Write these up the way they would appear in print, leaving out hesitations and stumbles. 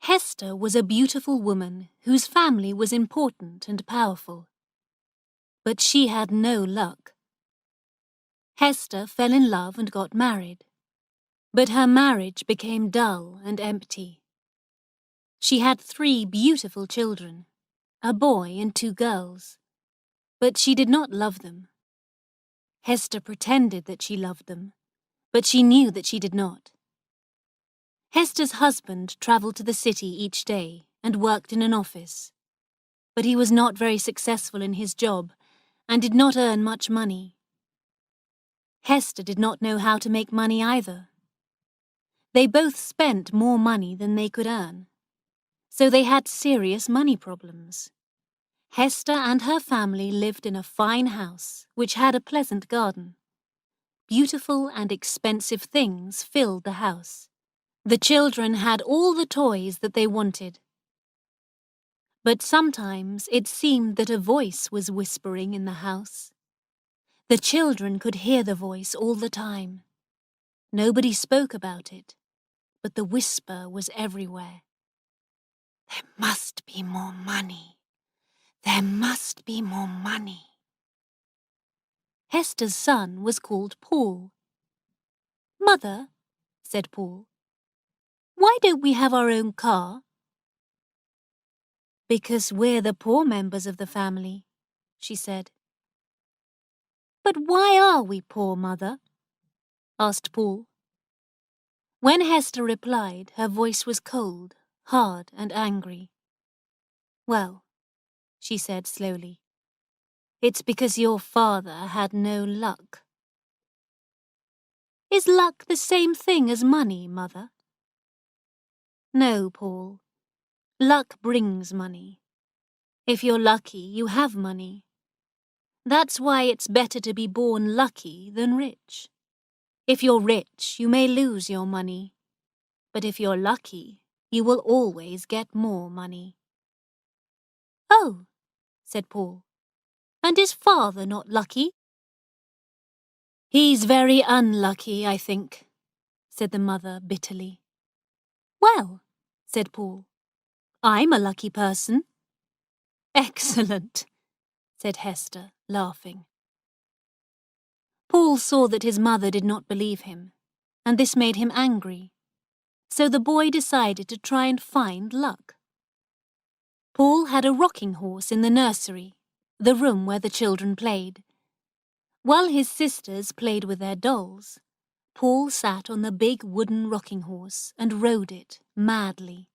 Hester was a beautiful woman whose family was important and powerful. But she had no luck. Hester fell in love and got married, but her marriage became dull and empty. She had 3 beautiful children, a boy and 2 girls, but she did not love them. Hester pretended that she loved them, but she knew that she did not. Hester's husband travelled to the city each day and worked in an office, but he was not very successful in his job and did not earn much money. Hester did not know how to make money either. They both spent more money than they could earn, so they had serious money problems. Hester and her family lived in a fine house which had a pleasant garden. Beautiful and expensive things filled the house. The children had all the toys that they wanted. But sometimes it seemed that a voice was whispering in the house. The children could hear the voice all the time. Nobody spoke about it, but the whisper was everywhere. There must be more money. There must be more money. Hester's son was called Paul. "Mother," said Paul, "why don't we have our own car?" "Because we're the poor members of the family," she said. "But why are we poor, Mother?" asked Paul. When Hester replied, her voice was cold, hard, and angry. "Well," she said slowly, "it's because your father had no luck." "Is luck the same thing as money, Mother?" "No, Paul. Luck brings money. If you're lucky, you have money. That's why it's better to be born lucky than rich. If you're rich, you may lose your money. But if you're lucky, you will always get more money." "Oh," said Paul, "and is father not lucky?" "He's very unlucky, I think," said the mother bitterly. "Well," said Paul, "I'm a lucky person." "Excellent," said Hester, laughing. Paul saw that his mother did not believe him, and this made him angry. So the boy decided to try and find luck. Paul had a rocking horse in the nursery, the room where the children played. While his sisters played with their dolls, Paul sat on the big wooden rocking horse and rode it madly.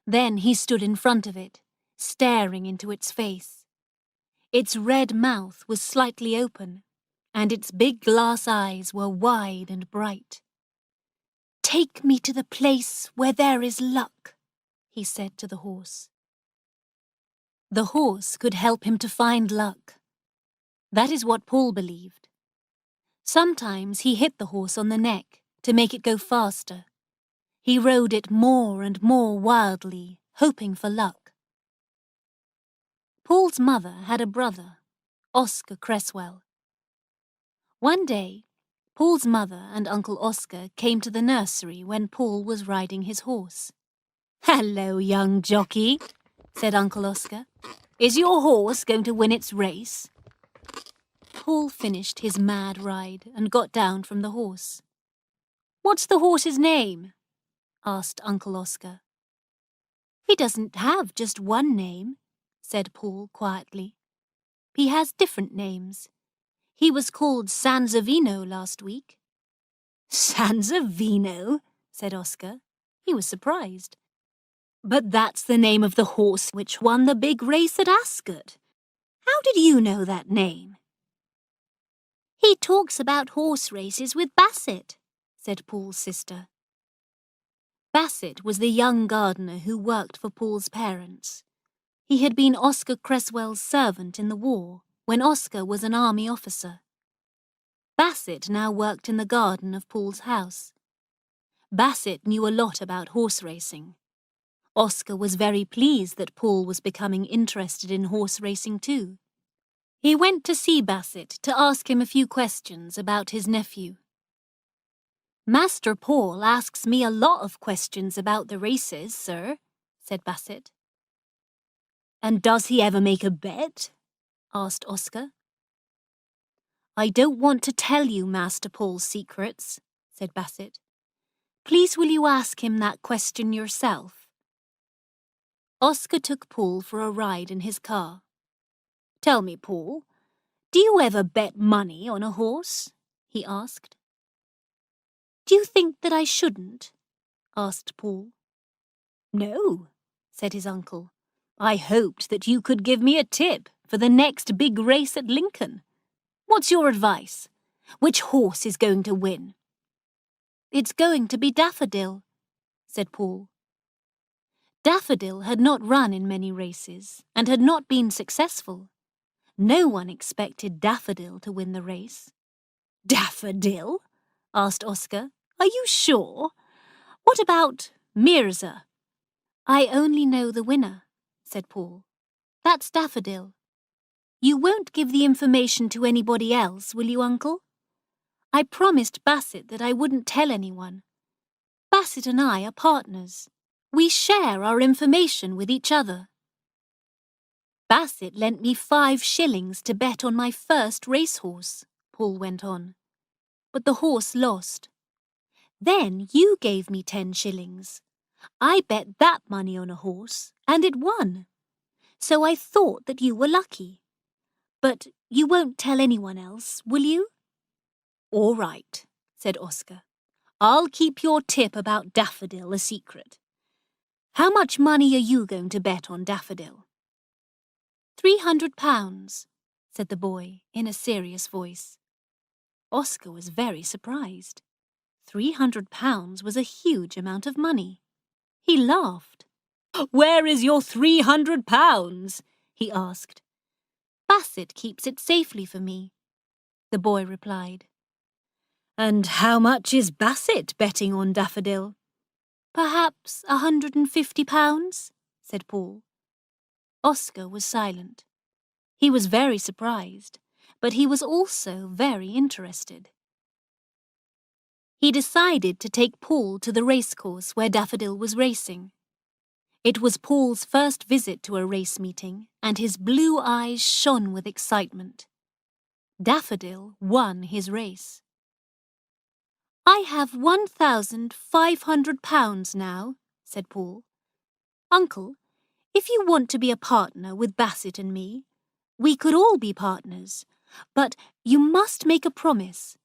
Then he stood in front of it, staring into its face. Its red mouth was slightly open, and its big glass eyes were wide and bright. "Take me to the place where there is luck," he said to the horse. The horse could help him to find luck. That is what Paul believed. Sometimes he hit the horse on the neck to make it go faster. He rode it more and more wildly, hoping for luck. Paul's mother had a brother, Oscar Cresswell. One day, Paul's mother and Uncle Oscar came to the nursery when Paul was riding his horse. "Hello, young jockey," said Uncle Oscar. "Is your horse going to win its race?" Paul finished his mad ride and got down from the horse. "What's the horse's name?" asked Uncle Oscar. "He doesn't have just one name," said Paul quietly. "He has different names. He was called Sansovino last week." "Sansovino?" said Oscar. He was surprised. "But that's the name of the horse which won the big race at Ascot. How did you know that name?" "He talks about horse races with Bassett," said Paul's sister. Bassett was the young gardener who worked for Paul's parents. He had been Oscar Cresswell's servant in the war, when Oscar was an army officer. Bassett now worked in the garden of Paul's house. Bassett knew a lot about horse racing. Oscar was very pleased that Paul was becoming interested in horse racing too. He went to see Bassett to ask him a few questions about his nephew. Master Paul asks me a lot of questions about the races, sir, said Bassett. And does he ever make a bet? Asked Oscar. I don't want to tell you Master Paul's secrets, said Bassett. Please will you ask him that question yourself? Oscar took Paul for a ride in his car. Tell me, Paul, do you ever bet money on a horse? He asked. Do you think that I shouldn't? Asked Paul. No, said his uncle. I hoped that you could give me a tip for the next big race at Lincoln. What's your advice? Which horse is going to win? It's going to be Daffodil, said Paul. Daffodil had not run in many races and had not been successful. No one expected Daffodil to win the race. Daffodil? Asked Oscar. Are you sure? What about Mirza? I only know the winner, said Paul. That's Daffodil. You won't give the information to anybody else, will you, Uncle? I promised Bassett that I wouldn't tell anyone. Bassett and I are partners. We share our information with each other. Bassett lent me 5 shillings to bet on my first racehorse, Paul went on. But the horse lost. Then you gave me 10 shillings. I bet that money on a horse, and it won. So I thought that you were lucky. But you won't tell anyone else, will you? All right, said Oscar. I'll keep your tip about Daffodil a secret. How much money are you going to bet on Daffodil? £300, said the boy in a serious voice. Oscar was very surprised. £300 was a huge amount of money. He laughed. Where is your £300? He asked. Bassett keeps it safely for me, the boy replied. And how much is Bassett betting on Daffodil? Perhaps £150, said Paul. Oscar was silent. He was very surprised, but he was also very interested. He decided to take Paul to the racecourse where Daffodil was racing. It was Paul's first visit to a race meeting, and his blue eyes shone with excitement. Daffodil won his race. I have £1,500 now, said Paul. Uncle, if you want to be a partner with Bassett and me, we could all be partners, but you must make a promise.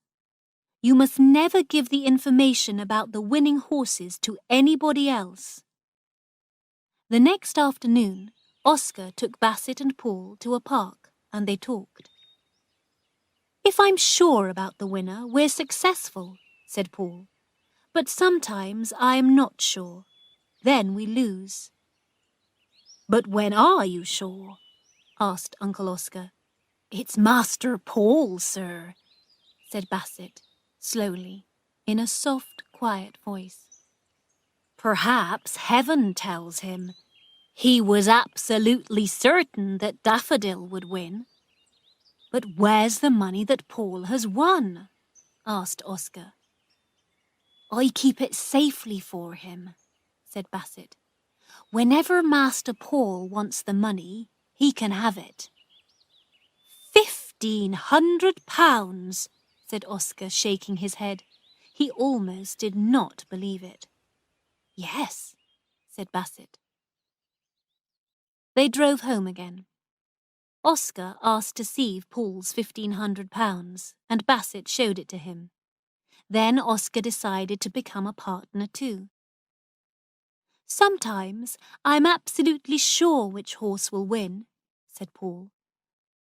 You must never give the information about the winning horses to anybody else. The next afternoon, Oscar took Bassett and Paul to a park, and they talked. If I'm sure about the winner, we're successful, said Paul. But sometimes I am not sure. Then we lose. But when are you sure? Asked Uncle Oscar. It's Master Paul, sir, said Bassett, slowly, in a soft, quiet voice. Perhaps heaven tells him. He was absolutely certain that Daffodil would win. But where's the money that Paul has won? Asked Oscar. I keep it safely for him, said Bassett. Whenever Master Paul wants the money, he can have it. £1,500, said Oscar, shaking his head. He almost did not believe it. Yes, said Bassett. They drove home again. Oscar asked to see Paul's £1,500, and Bassett showed it to him. Then Oscar decided to become a partner too. Sometimes I'm absolutely sure which horse will win, said Paul.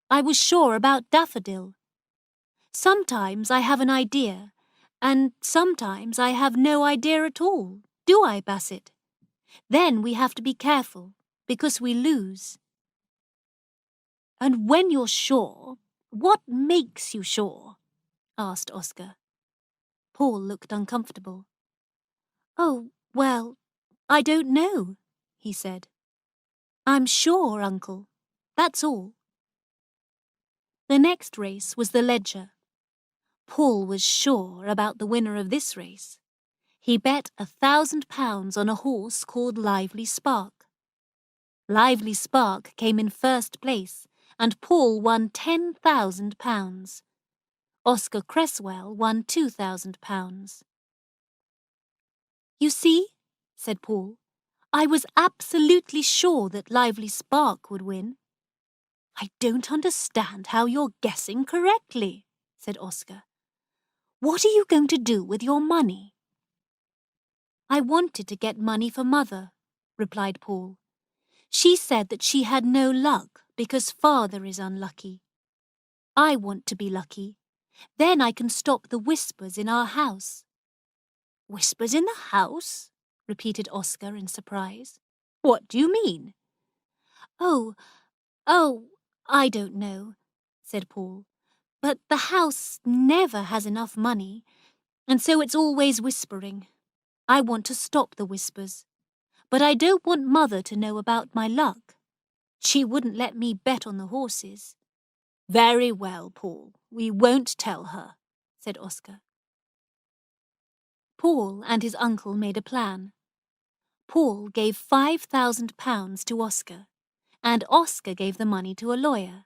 I was sure about Daffodil. Sometimes I have an idea, and sometimes I have no idea at all. Do I, Bassett? Then we have to be careful, because we lose. And when you're sure, what makes you sure? Asked Oscar. Paul looked uncomfortable. Oh, well, I don't know, he said. I'm sure, Uncle. That's all. The next race was the Ledger. Paul was sure about the winner of this race. He bet £1,000 on a horse called Lively Spark. Lively Spark came in first place, and Paul won £10,000. Oscar Cresswell won £2,000. You see, said Paul, I was absolutely sure that Lively Spark would win. I don't understand how you're guessing correctly, said Oscar. What are you going to do with your money? I wanted to get money for Mother, replied Paul. She said that she had no luck because Father is unlucky. I want to be lucky. Then I can stop the whispers in our house. Whispers in the house? Repeated Oscar in surprise. What do you mean? Oh, I don't know, said Paul. But the house never has enough money, and so it's always whispering. I want to stop the whispers, but I don't want Mother to know about my luck. She wouldn't let me bet on the horses. Very well, Paul, we won't tell her, said Oscar. Paul and his uncle made a plan. Paul gave £5,000 to Oscar, and Oscar gave the money to a lawyer.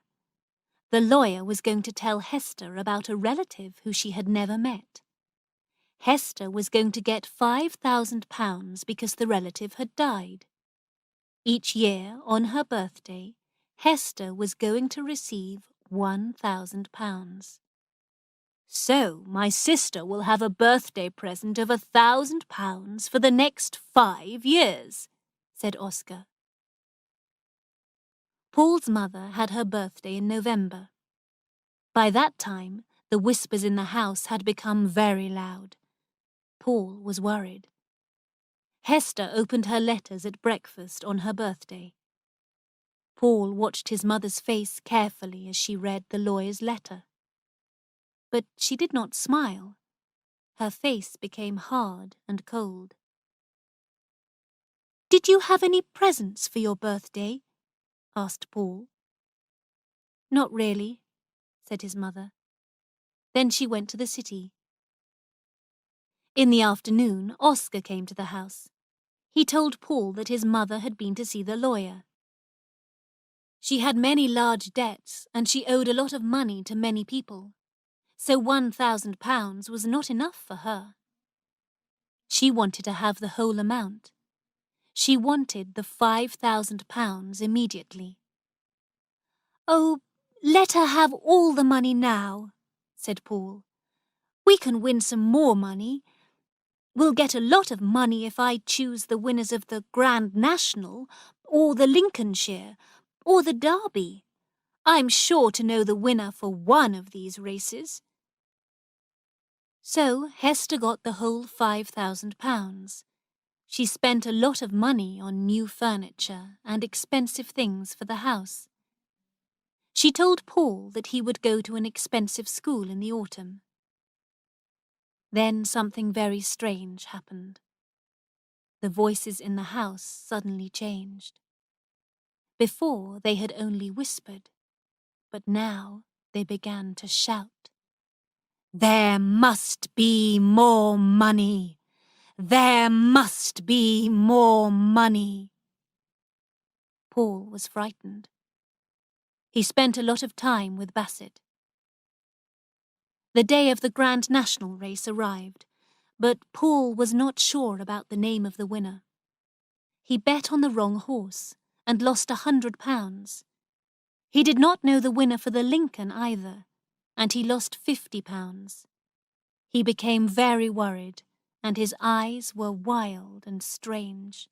The lawyer was going to tell Hester about a relative who she had never met. Hester was going to get £5,000 because the relative had died. Each year, on her birthday, Hester was going to receive £1,000. So my sister will have a birthday present of £1,000 for the next 5 years, said Oscar. Paul's mother had her birthday in November. By that time, the whispers in the house had become very loud. Paul was worried. Hester opened her letters at breakfast on her birthday. Paul watched his mother's face carefully as she read the lawyer's letter. But she did not smile. Her face became hard and cold. Did you have any presents for your birthday? Asked Paul. Not really, said his mother. Then she went to the city. In the afternoon, Oscar came to the house. He told Paul that his mother had been to see the lawyer. She had many large debts, and she owed a lot of money to many people, so £1,000 was not enough for her. She wanted to have the whole amount. She wanted the £5,000 immediately. Oh, let her have all the money now, said Paul. We can win some more money. We'll get a lot of money if I choose the winners of the Grand National, or the Lincolnshire, or the Derby. I'm sure to know the winner for one of these races. So Hester got the whole £5,000. She spent a lot of money on new furniture and expensive things for the house. She told Paul that he would go to an expensive school in the autumn. Then something very strange happened. The voices in the house suddenly changed. Before they had only whispered, but now they began to shout. There must be more money! There must be more money! Paul was frightened. He spent a lot of time with Bassett. The day of the Grand National race arrived, but Paul was not sure about the name of the winner. He bet on the wrong horse and lost £100. He did not know the winner for the Lincoln either, and he lost £50. He became very worried, and his eyes were wild and strange.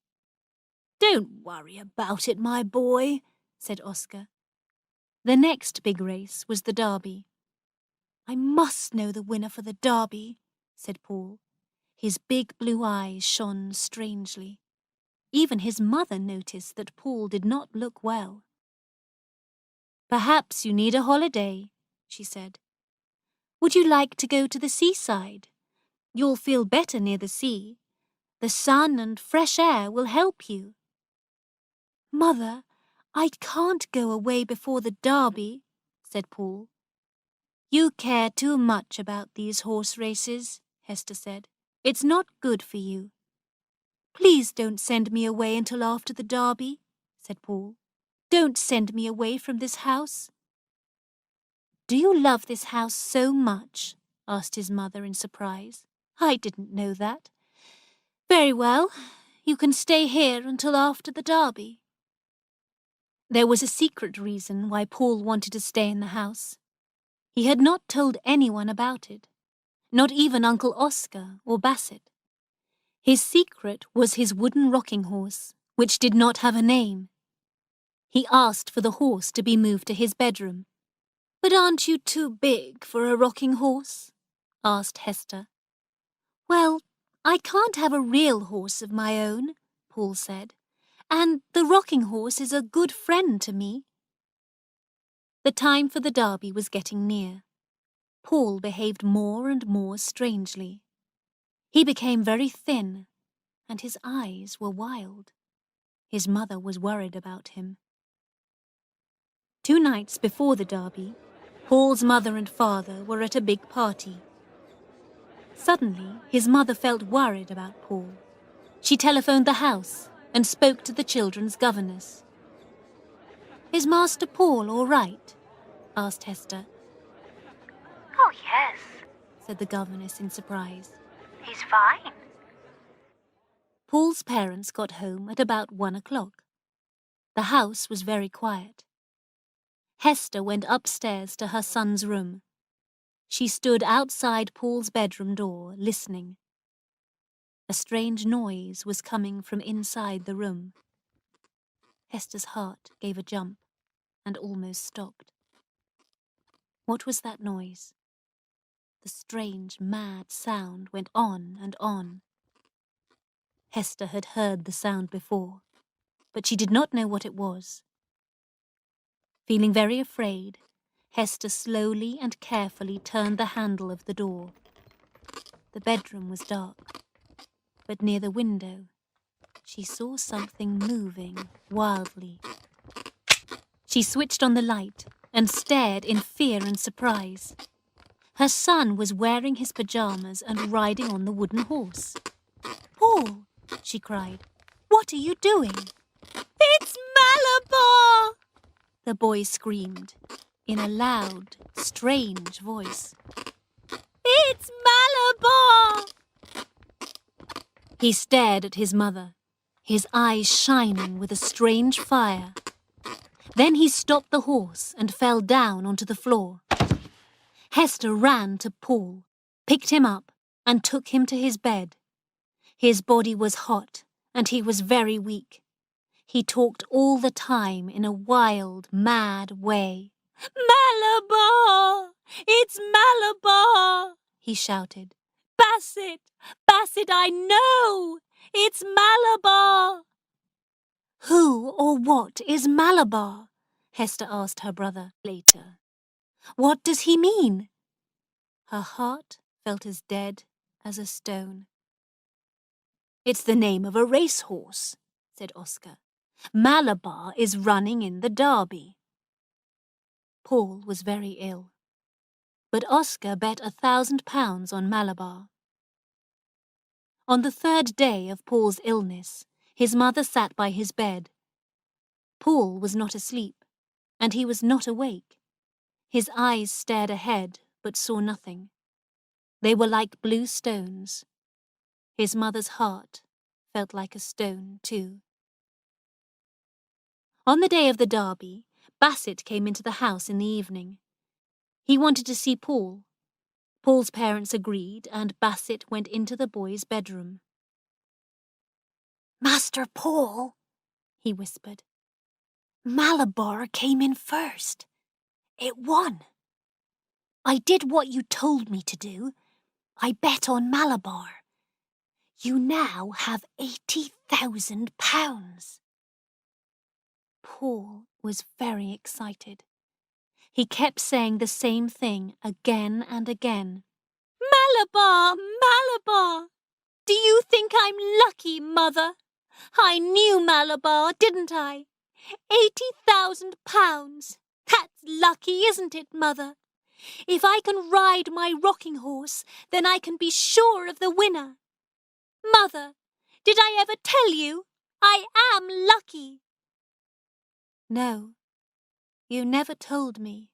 Don't worry about it, my boy, said Oscar. The next big race was the Derby. I must know the winner for the Derby, said Paul. His big blue eyes shone strangely. Even his mother noticed that Paul did not look well. Perhaps you need a holiday, she said. Would you like to go to the seaside? You'll feel better near the sea. The sun and fresh air will help you. Mother, I can't go away before the Derby, said Paul. You care too much about these horse races, Hester said. It's not good for you. Please don't send me away until after the Derby, said Paul. Don't send me away from this house. Do you love this house so much? Asked his mother in surprise. I didn't know that. Very well, you can stay here until after the Derby. There was a secret reason why Paul wanted to stay in the house. He had not told anyone about it, not even Uncle Oscar or Bassett. His secret was his wooden rocking horse, which did not have a name. He asked for the horse to be moved to his bedroom. But aren't you too big for a rocking horse? Asked Hester. Well, I can't have a real horse of my own, Paul said, and the rocking horse is a good friend to me. The time for the Derby was getting near. Paul behaved more and more strangely. He became very thin, and his eyes were wild. His mother was worried about him. 2 nights before the Derby, Paul's mother and father were at a big party. Suddenly, his mother felt worried about Paul. She telephoned the house and spoke to the children's governess. Is Master Paul all right? Asked Hester. Oh, yes, Said the governess in surprise. he's fine. Paul's parents got home at about 1 o'clock. The house was very quiet. Hester went upstairs to her son's room. She stood outside Paul's bedroom door, listening. A strange noise was coming from inside the room. Hester's heart gave a jump and almost stopped. What was that noise? The strange, mad sound went on and on. Hester had heard the sound before, but she did not know what it was. Feeling very afraid, Hester slowly and carefully turned the handle of the door. The bedroom was dark, but near the window, she saw something moving wildly. She switched on the light and stared in fear and surprise. Her son was wearing his pajamas and riding on the wooden horse. Paul, she cried, what are you doing? It's Malabar! The boy screamed in a loud, strange voice. It's Malabar! He stared at his mother, his eyes shining with a strange fire. Then he stopped the horse and fell down onto the floor. Hester ran to Paul, picked him up, and took him to his bed. His body was hot, and he was very weak. He talked all the time in a wild, mad way. Malabar! It's Malabar! He shouted. Bassett! Bassett, I know! It's Malabar! Who or what is Malabar? Hester asked her brother later. What does he mean? Her heart felt as dead as a stone. It's the name of a racehorse, said Oscar. Malabar is running in the Derby. Paul was very ill, but Oscar bet £1,000 on Malabar. On the 3rd day of Paul's illness, his mother sat by his bed. Paul was not asleep, and he was not awake. His eyes stared ahead, but saw nothing. They were like blue stones. His mother's heart felt like a stone, too. On the day of the Derby, Bassett came into the house in the evening. He wanted to see Paul. Paul's parents agreed, and Bassett went into the boy's bedroom. Master Paul, he whispered. Malabar came in first. It won. I did what you told me to do. I bet on Malabar. You now have £80,000. Paul was very excited. He kept saying the same thing again and again. Malabar! Malabar! Do you think I'm lucky, Mother? I knew Malabar, didn't I? £80,000. That's lucky, isn't it, Mother? If I can ride my rocking horse, then I can be sure of the winner. Mother, did I ever tell you? I am lucky." "No, you never told me,"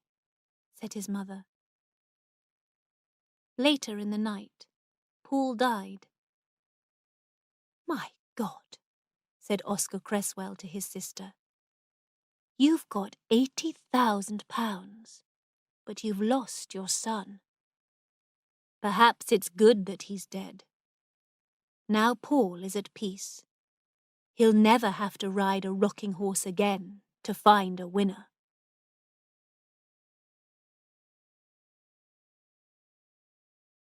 said his mother. Later in the night, Paul died. "My God," said Oscar Cresswell to his sister. "You've got £80,000, but you've lost your son. Perhaps it's good that he's dead. Now Paul is at peace. He'll never have to ride a rocking horse again to find a winner."